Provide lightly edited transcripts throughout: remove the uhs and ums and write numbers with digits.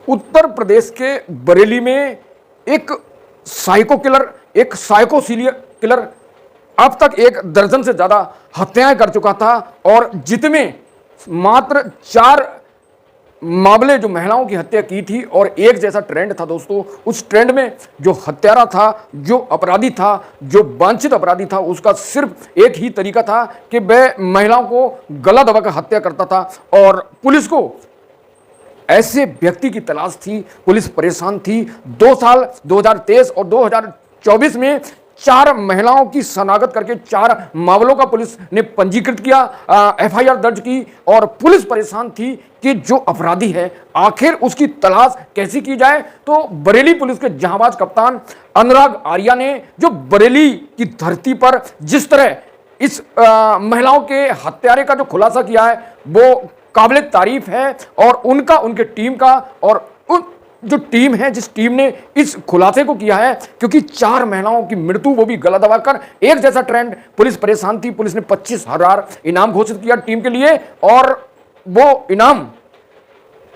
उत्तर प्रदेश के बरेली में एक साइको किलर, एक साइको सीरियल किलर अब तक 1 दर्जन से ज्यादा हत्याएं कर चुका था और जितने मात्र 4 मामले जो महिलाओं की हत्या की थी और एक जैसा ट्रेंड था दोस्तों। उस ट्रेंड में जो हत्यारा था, जो अपराधी था, जो वांछित अपराधी था, उसका सिर्फ एक ही तरीका था कि वह महिलाओं को गला दबाकर हत्या करता था और पुलिस को ऐसे व्यक्ति की तलाश थी। पुलिस परेशान थी। 2 साल 2023 और 2024 में 4 महिलाओं की शनाख्त करके 4 मामलों का पुलिस ने पंजीकृत किया, एफआईआर दर्ज की और पुलिस परेशान थी कि जो अपराधी है आखिर उसकी तलाश कैसी की जाए। तो बरेली पुलिस के जहांबाज कप्तान अनुराग आर्या ने जो बरेली की धरती पर जिस तरह इस महिलाओं के हत्यारे का जो खुलासा किया है वो काबिल तारीफ है और उनका, उनके टीम का और जो टीम है, जिस टीम ने इस खुलासे को किया है, क्योंकि 4 महिलाओं की मृत्यु, वो भी गला दबाकर, एक जैसा ट्रेंड। पुलिस परेशान थी। पुलिस ने 25,000 इनाम घोषित किया टीम के लिए और वो इनाम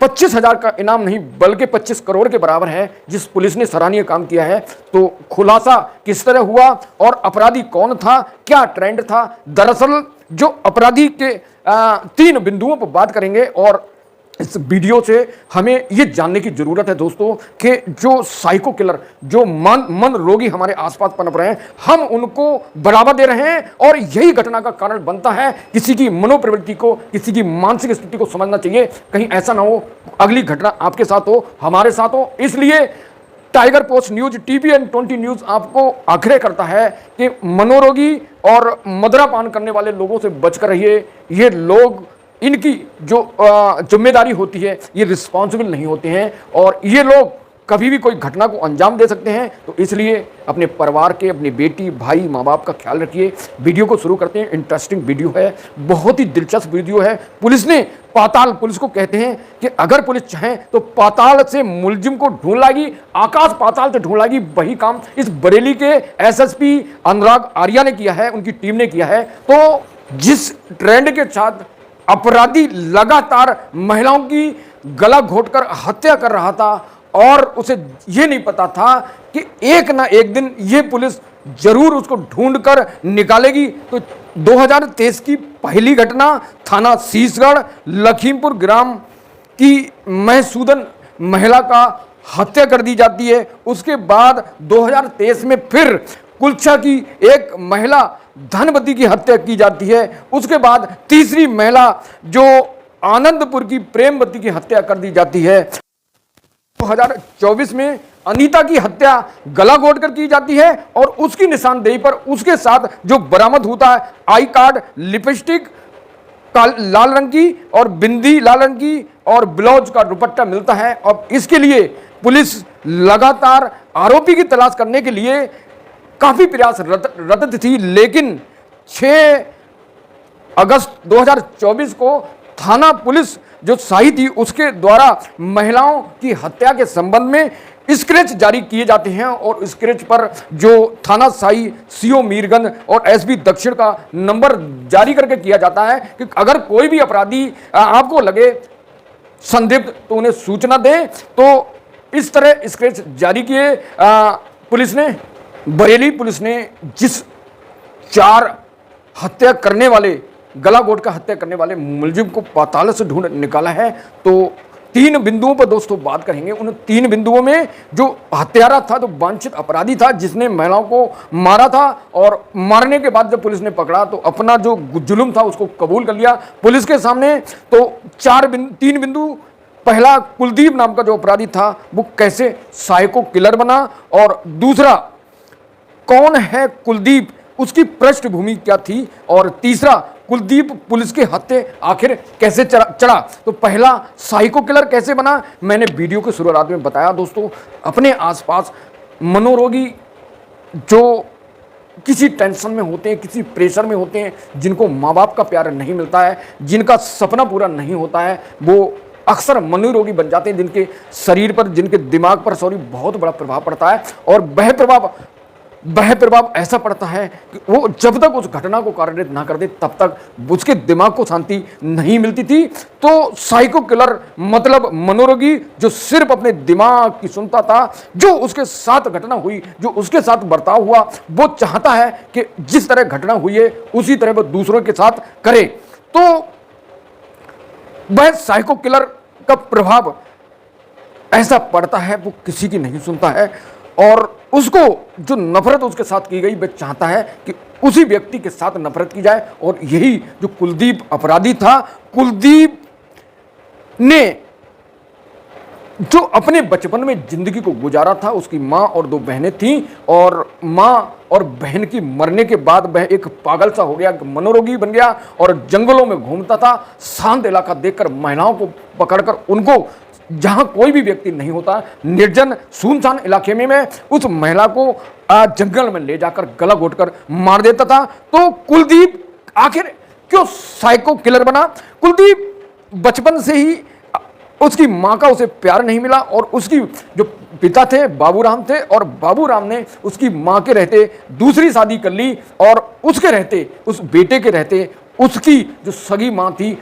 25,000 का इनाम नहीं बल्कि 25 करोड़ के बराबर है, जिस पुलिस ने सराहनीय काम किया है। तो खुलासा किस तरह हुआ और अपराधी कौन था, क्या ट्रेंड था। दरअसल जो अपराधी के 3 बिंदुओं पर बात करेंगे और इस वीडियो से हमें यह जानने की जरूरत है दोस्तों कि जो साइको किलर, जो मन रोगी हमारे आसपास पनप रहे हैं, हम उनको बढ़ावा दे रहे हैं और यही घटना का कारण बनता है। किसी की मनोप्रवृत्ति को, किसी की मानसिक स्थिति को समझना चाहिए, कहीं ऐसा ना हो अगली घटना आपके साथ हो, हमारे साथ हो। इसलिए tiger post news, TVN20 news आपको आग्रह करता है कि मनोरोगी और मदिरापान करने वाले लोगों से बचकर रहिए। ये लोग, इनकी जो जिम्मेदारी होती है, ये रिस्पॉन्सिबल नहीं होते हैं और ये लोग कभी भी कोई घटना को अंजाम दे सकते हैं। तो इसलिए अपने परिवार के, अपनी बेटी, भाई, माँ बाप का ख्याल रखिए। वीडियो को शुरू करते हैं। इंटरेस्टिंग वीडियो है, बहुत ही दिलचस्प वीडियो है। पुलिस ने पाताल, पुलिस को कहते हैं कि अगर पुलिस चाहे तो पाताल से मुलजिम को ढूंढ लाएगी, आकाश पाताल से ढूंढ लाएगी। वही काम इस बरेली के SSP अनुराग आर्या ने किया है, उनकी टीम ने किया है। तो जिस ट्रेंड के साथ अपराधी लगातार महिलाओं की गला घोटकर हत्या कर रहा था और उसे यह नहीं पता था कि एक ना एक दिन ये पुलिस जरूर उसको ढूंढकर निकालेगी। तो 2023 की पहली घटना थाना शीशगढ़ लखीमपुर ग्राम की महसूदन महिला का हत्या कर दी जाती है। उसके बाद 2023 में फिर कुलछा की एक महिला धनवती की हत्या की जाती है। उसके बाद तीसरी महिला जो आनंदपुर की प्रेमवती की हत्या कर दी जाती है। 2024 में अनीता की हत्या गला घोटकर की जाती है और उसकी निशानदेही पर उसके साथ जो बरामद होता है आई कार्ड, लिपस्टिक लाल रंग की और बिंदी लाल रंग की और ब्लाउज का दुपट्टा मिलता है। और इसके लिए पुलिस लगातार आरोपी की तलाश करने के लिए काफी प्रयास रत थी, लेकिन 6 अगस्त 2024 को थाना पुलिस जो साही थी उसके द्वारा महिलाओं की हत्या के संबंध में स्क्रेच जारी किए जाते हैं और स्क्रेच पर जो थाना साही CO मीरगंज और SB दक्षिण का नंबर जारी करके किया जाता है कि अगर कोई भी अपराधी आपको लगे संदिग्ध तो उन्हें सूचना दें। तो इस तरह स्क्रेच जारी किए पुलिस ने, बरेली पुलिस ने जिस 4 हत्या करने वाले, गला घोट का हत्या करने वाले मुलजिम को पाताल से ढूंढ निकाला है। तो 3 बिंदुओं पर दोस्तों बात करेंगे। उन 3 बिंदुओं में जो हत्यारा था, जो वांछित अपराधी था, जिसने महिलाओं को मारा था और मारने के बाद जब पुलिस ने पकड़ा तो अपना जो जुल्म था उसको कबूल कर लिया पुलिस के सामने। तो 3 बिंदु। पहला, कुलदीप नाम का जो अपराधी था वो कैसे साइको किलर बना, और दूसरा, कौन है कुलदीप, उसकी पृष्ठभूमि क्या थी, और तीसरा, कुलदीप पुलिस के हत्थे आखिर कैसे चढ़ा। तो पहला, साइको किलर कैसे बना, मैंने वीडियो के शुरुआत में बताया दोस्तों। अपने आसपास मनोरोगी जो किसी टेंशन में होते हैं, किसी प्रेशर में होते हैं, जिनको माँ बाप का प्यार नहीं मिलता है, जिनका सपना पूरा नहीं होता है, वो अक्सर मनोरोगी बन जाते हैं, जिनके शरीर पर, जिनके दिमाग पर बहुत बड़ा प्रभाव पड़ता है और वह प्रभाव वह प्रभाव ऐसा पड़ता है कि वो जब तक उस घटना को कार्यान्वित ना कर दे तब तक उसके दिमाग को शांति नहीं मिलती थी। तो साइको किलर मतलब मनोरोगी जो सिर्फ अपने दिमाग की सुनता था, जो उसके साथ घटना हुई, जो उसके साथ बर्ताव हुआ, वो चाहता है कि जिस तरह घटना हुई है उसी तरह वो दूसरों के साथ करे। तो वह साइको किलर का प्रभाव ऐसा पड़ता है, वो किसी की नहीं सुनता है और उसको जो नफरत उसके साथ की गई वह चाहता है कि उसी व्यक्ति के साथ नफरत की जाए। और यही जो कुलदीप अपराधी था, कुलदीप ने जो अपने बचपन में जिंदगी को गुजारा था, उसकी माँ और 2 बहनें थीं और माँ और बहन की मरने के बाद वह एक पागल सा हो गया, मनोरोगी बन गया और जंगलों में घूमता था। शांत इलाका देखकर महिलाओं को पकड़कर उनको, जहां कोई भी व्यक्ति नहीं होता, निर्जन सुनसान इलाके में मैं उस महिला को जंगल में ले जाकर गला घोटकर मार देता था। तो कुलदीप आखिर क्यों साइको किलर बना? कुलदीप बचपन से ही उसकी मां का उसे प्यार नहीं मिला और उसकी जो पिता थे बाबूराम थे और बाबूराम ने उसकी मां के रहते दूसरी शादी कर ली और उसके रहते, उस बेटे के रहते, उसकी जो सगी मां थी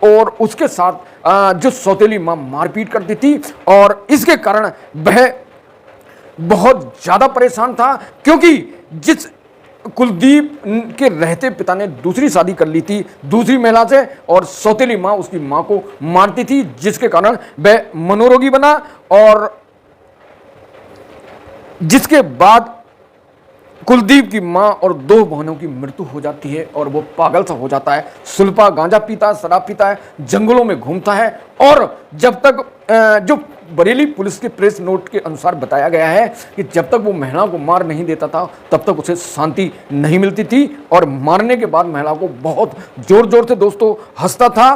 और उसके साथ जो सौतेली मां मारपीट करती थी और इसके कारण वह बहुत ज्यादा परेशान था, क्योंकि जिस कुलदीप के रहते पिता ने दूसरी शादी कर ली थी दूसरी महिला से और सौतेली मां उसकी मां को मारती थी, जिसके कारण वह मनोरोगी बना और जिसके बाद कुलदीप की मां और 2 बहनों की मृत्यु हो जाती है और वो पागल सा हो जाता है। सुल्फा गांजा पीता है, शराब पीता है, जंगलों में घूमता है और जब तक जो बरेली पुलिस के प्रेस नोट के अनुसार बताया गया है कि जब तक वो महिला को मार नहीं देता था तब तक उसे शांति नहीं मिलती थी और मारने के बाद महिला को बहुत जोर जोर से दोस्तों हंसता था।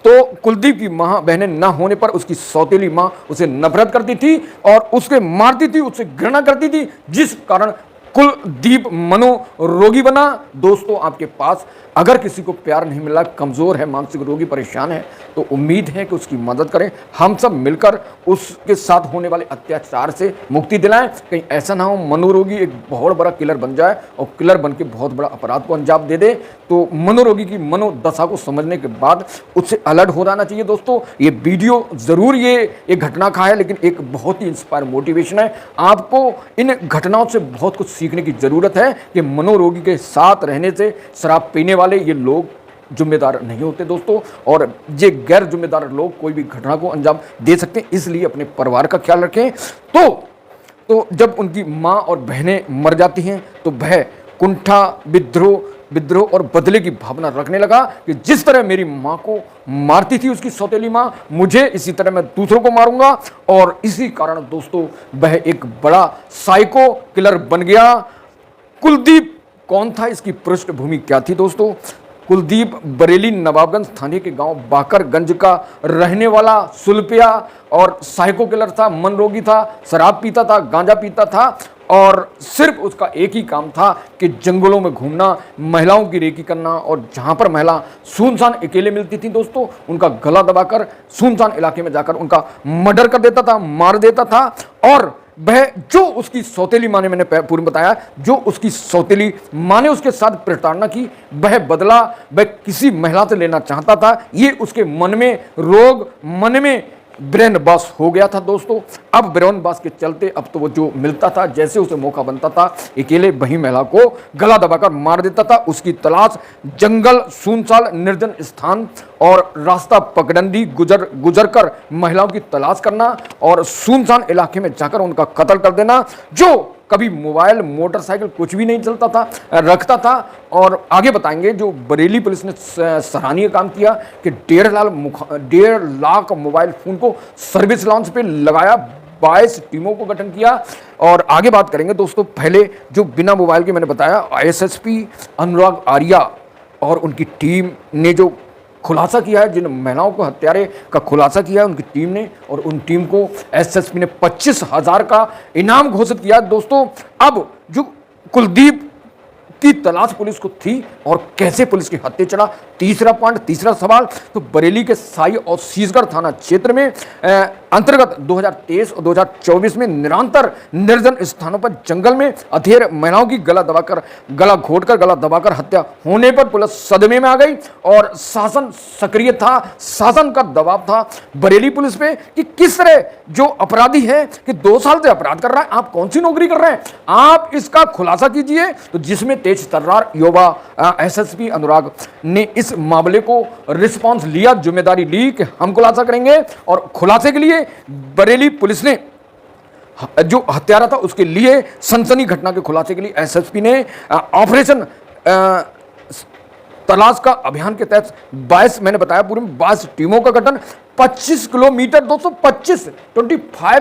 तो कुलदीप की मां बहनें ना होने पर उसकी सौतेली मां उसे नफरत करती थी और उसके मारती थी, उससे घृणा करती थी, जिस कारण कुलदीप मनोरोगी बना। दोस्तों, आपके पास अगर किसी को प्यार नहीं मिला, कमजोर है, मानसिक रोगी, परेशान है, तो उम्मीद है कि उसकी मदद करें। हम सब मिलकर उसके साथ होने वाले अत्याचार से मुक्ति दिलाएं। कहीं ऐसा ना हो मनोरोगी एक बहुत बड़ा किलर बन जाए और किलर बन के बहुत बड़ा अपराध को अंजाम दे दे। तो मनोरोगी की मनोदशा को समझने के बाद उससे अलर्ट हो जाना चाहिए। दोस्तों, ये वीडियो जरूर ये घटना का है, लेकिन एक बहुत ही इंस्पायर मोटिवेशन है। आपको इन घटनाओं से बहुत कुछ सीखने की जरूरत है कि मनोरोगी के साथ रहने से शराब पीने वाले ये लोग जिम्मेदार नहीं होते दोस्तों, और ये गैर जिम्मेदार लोग कोई भी घटना को अंजाम दे सकते हैं। इसलिए अपने परिवार का ख्याल रखें। तो जब उनकी मां और बहनें मर जाती हैं तो वह कुंठा, विद्रोह और बदले की भावना रखने लगा कि जिस तरह मेरी मां को मारती थी उसकी सौतेली मां, मुझे इसी तरह मैं दूसरों को मारूंगा। और इसी कारण दोस्तों वह एक बड़ा साइको किलर बन गया। कुलदीप कौन था, इसकी पृष्ठभूमि क्या थी दोस्तों? कुलदीप बरेली नवाबगंज थाने के गांव बाकरगंज का रहने वाला सुल्फिया और साइको किलर था, मनोरोगी था, शराब पीता था, गांजा पीता था और सिर्फ उसका एक ही काम था कि जंगलों में घूमना, महिलाओं की रेकी करना और जहां पर महिला सुनसान अकेले मिलती थी दोस्तों, उनका गला दबाकर सुनसान इलाके में जाकर उनका मर्डर कर देता था, मार देता था। और वह जो उसकी सौतेली माँ ने, मैंने पूर्व बताया, जो उसकी सौतेली माँ ने उसके साथ प्रताड़ना की, वह बदला वह किसी महिला से लेना चाहता था। ये उसके मन में रोग, मन में ब्रेन वॉश हो गया था दोस्तों। अब ब्रेन वॉश के चलते अब तो वो जो मिलता था, जैसे उसे मौका बनता था, अकेले वही महिला को गला दबाकर मार देता था। उसकी तलाश जंगल, सुनसान निर्जन स्थान और रास्ता पगडंडी गुजर कर महिलाओं की तलाश करना और सुनसान इलाके में जाकर उनका कत्ल कर देना। जो कभी मोबाइल, मोटरसाइकिल कुछ भी नहीं चलता था, रखता था। और आगे बताएंगे जो बरेली पुलिस ने सराहनीय काम किया कि 1.5 लाख मोबाइल फोन को सर्विस लॉन्च पे लगाया, 22 टीमों को गठन किया। और आगे बात करेंगे दोस्तों। पहले जो बिना मोबाइल के मैंने बताया, एसएसपी अनुराग आर्या और उनकी टीम ने जो खुलासा किया है, जिन महिलाओं को हत्यारे का खुलासा किया है उनकी टीम ने, और उन टीम को एसएसपी ने 25,000 का इनाम घोषित किया दोस्तों। अब जो कुलदीप की तलाश पुलिस को थी और कैसे पुलिस की हत्या चला। तीसरा पॉइंट, तीसरा सवाल, तो बरेली के साई और शीशगढ़ थाना क्षेत्र में अंतर्गत 2023 और 2024 में निरंतर निर्जन स्थानों पर जंगल में अधेड़ महिलाओं की गला घोटकर गला दबाकर हत्या होने पर पुलिस सदमे में आ गई और शासन सक्रिय था, शासन का दबाव था बरेली पुलिस पे कि किस तरह जो अपराधी है कि 2 साल से अपराध कर रहा है, आप कौन सी नौकरी कर रहे हैं, आप इसका खुलासा कीजिए। तो जिसमें तेज तर्रार युवा एसएसपी अनुराग ने इस मामले को रिस्पांस लिया, जिम्मेदारी ली कि हम खुलासा करेंगे। और खुलासे के लिए बरेली पुलिस ने जो हत्यारा था उसके लिए सनसनी घटना के खुलासे के लिए एसएसपी ने ऑपरेशन तलाश का अभियान के तहत 22, मैंने बताया पूरे 22 टीमों का गठन, 25 किलोमीटर 25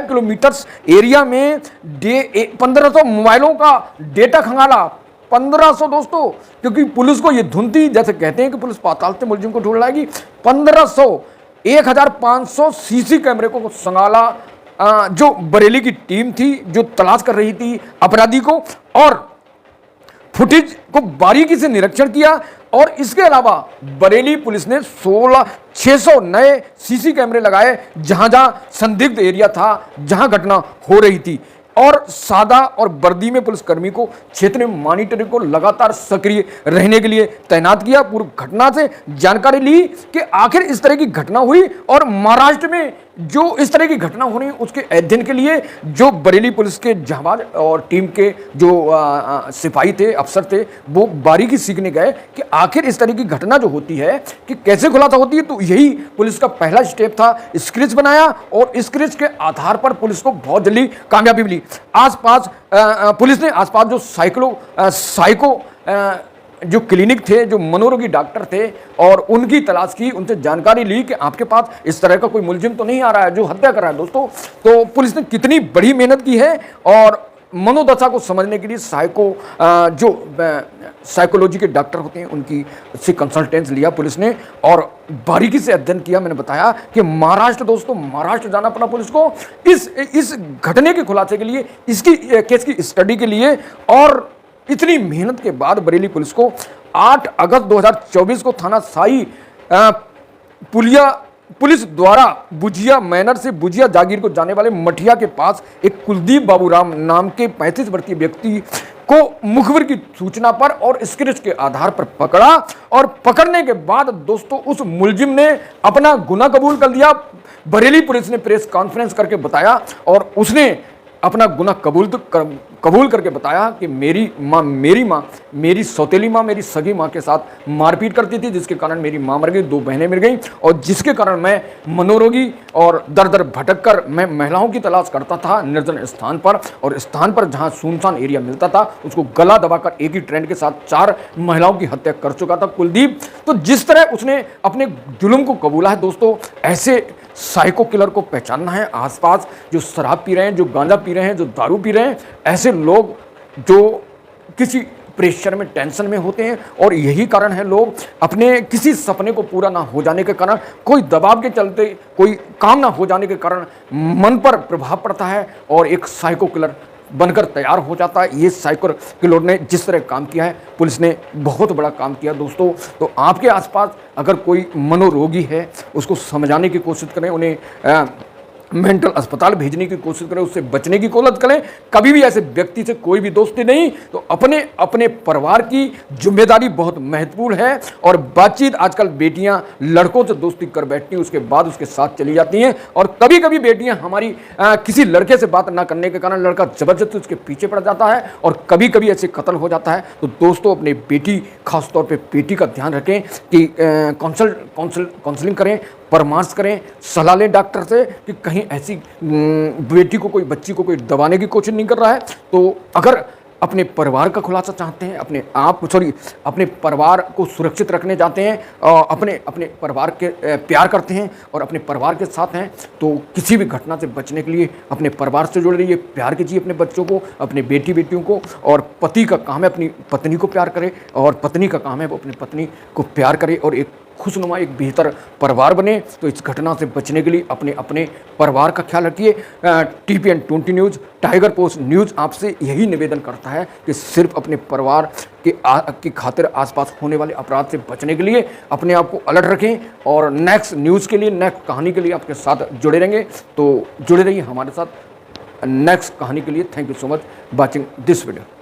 किलोमीटर एरिया में 1500 मोबाइलों का डेटा खंगाला। 1500 दोस्तों, क्योंकि पुलिस को ये धुन थी, जैसे कहते हैं कि पुलिस पाताल से मुलजिम को ढूंढ लाएगी। 1500 सीसी कैमरे को संगाला। जो बरेली की टीम थी जो तलाश कर रही थी अपराधी को, और फुटेज को बारीकी से निरीक्षण किया। और इसके अलावा बरेली पुलिस ने 600 नए सीसी कैमरे लगाए जहां जहां संदिग्ध एरिया था, जहां घटना हो रही थी। और सादा और वर्दी में पुलिसकर्मी को क्षेत्र में मॉनिटरिंग को लगातार सक्रिय रहने के लिए तैनात किया। पूर्व घटना से जानकारी ली कि आखिर इस तरह की घटना हुई और महाराष्ट्र में जो इस तरह की घटना हो रही है उसके अध्ययन के लिए जो बरेली पुलिस के जहाज और टीम के जो सिपाही थे, अफसर थे, वो बारीकी सीखने गए कि आखिर इस तरह की घटना जो होती है कि कैसे खुलासा होती है। तो यही पुलिस का पहला स्टेप था, स्क्रिप्ट बनाया और स्क्रिप्ट के आधार पर पुलिस को बहुत जल्दी कामयाबी मिली। आसपास पुलिस ने आसपास जो साइको जो क्लिनिक थे, जो मनोरोगी डॉक्टर थे, और उनकी तलाश की, उनसे जानकारी ली कि आपके पास इस तरह का कोई मुलजिम तो नहीं आ रहा है जो हत्या कर रहा है। दोस्तों, तो पुलिस ने कितनी बड़ी मेहनत की है और मनोदशा को समझने के लिए जो साइकोलॉजी के डॉक्टर होते हैं उनकी से कंसल्टेंस लिया पुलिस ने और बारीकी से अध्ययन किया। मैंने बताया कि महाराष्ट्र, दोस्तों महाराष्ट्र जाना पड़ा पुलिस को इस घटने के खुलासे के लिए, इसकी केस की स्टडी के लिए। और इतनी मेहनत के बाद बरेली पुलिस को 8 अगस्त 2024 को थाना साई पुलिस द्वारा बुझिया मैनर से बुझिया जागीर को जाने वाले मठिया के पास एक कुलदीप बाबूराम नाम के 35 वर्षीय व्यक्ति को मुखबिर की सूचना पर और स्क्रिप्ट के आधार पर पकड़ा। और पकड़ने के बाद दोस्तों उस मुलजिम ने अपना गुनाह कबूल कर लिया। बरेली पुलिस ने प्रेस कॉन्फ्रेंस करके बताया और उसने अपना गुनाह कबूल करके बताया कि मेरी सौतेली माँ मेरी सगी माँ के साथ मारपीट करती थी, जिसके कारण मेरी माँ मर गई, 2 बहनें मर गईं, और जिसके कारण मैं मनोरोगी और दर दर भटक कर मैं महिलाओं की तलाश करता था निर्जन स्थान पर, और स्थान पर जहाँ सुनसान एरिया मिलता था उसको गला दबाकर एक ही ट्रेंड के साथ 4 महिलाओं की हत्या कर चुका था कुलदीप। तो जिस तरह उसने अपने जुल्म को कबूला है दोस्तों, ऐसे साइको किलर को पहचानना है। आसपास जो शराब पी रहे हैं, जो गांजा पी रहे हैं, जो दारू पी रहे हैं, ऐसे लोग जो किसी प्रेशर में, टेंशन में होते हैं, और यही कारण है लोग अपने किसी सपने को पूरा ना हो जाने के कारण, कोई दबाव के चलते, कोई काम ना हो जाने के कारण मन पर प्रभाव पड़ता है और एक साइको किलर बनकर तैयार हो जाता है। ये साइको किलर ने जिस तरह काम किया है, पुलिस ने बहुत बड़ा काम किया दोस्तों। तो आपके आसपास अगर कोई मनोरोगी है उसको समझाने की कोशिश करें, उन्हें मेंटल अस्पताल भेजने की कोशिश करें, उससे बचने की कोशिश करें। कभी भी ऐसे व्यक्ति से कोई भी दोस्ती नहीं। तो अपने परिवार की जिम्मेदारी बहुत महत्वपूर्ण है। और बातचीत आजकल बेटियां लड़कों से दोस्ती कर बैठती हैं, उसके बाद उसके साथ चली जाती हैं। और कभी कभी बेटियां हमारी किसी लड़के से बात ना करने के कारण लड़का जबरदस्ती उसके पीछे पड़ जाता है और कभी कभी ऐसे कत्ल हो जाता है। तो दोस्तों अपनी बेटी, खासतौर पर बेटी का ध्यान रखें कि काउंसलिंग करें, परामर्श करें, सलाह लें डॉक्टर से कि कहीं ऐसी बेटी को, कोई बच्ची को कोई दबाने की कोशिश नहीं कर रहा है। तो अगर अपने परिवार का खुलासा चाहते हैं, अपने परिवार को सुरक्षित रखने चाहते हैं, अपने परिवार के प्यार करते हैं और अपने परिवार के साथ हैं, तो किसी भी घटना से बचने के लिए अपने परिवार से जुड़ रहिए, प्यार कीजिए अपने बच्चों को, अपने बेटियों को। और पति का काम है अपनी पत्नी को प्यार करे और पत्नी का काम है वो अपनी पत्नी को प्यार करे और एक खुशनुमा एक बेहतर परिवार बने। तो इस घटना से बचने के लिए अपने अपने परिवार का ख्याल रखिए। TPN 20 news, tiger post news आपसे यही निवेदन करता है कि सिर्फ अपने परिवार की खातिर आसपास होने वाले अपराध से बचने के लिए अपने आप को अलर्ट रखें, और नेक्स्ट न्यूज़ के लिए, नेक्स्ट कहानी के लिए आपके साथ जुड़े रहेंगे। तो जुड़े रहिए हमारे साथ नेक्स्ट कहानी के लिए। Thank you so much watching this video.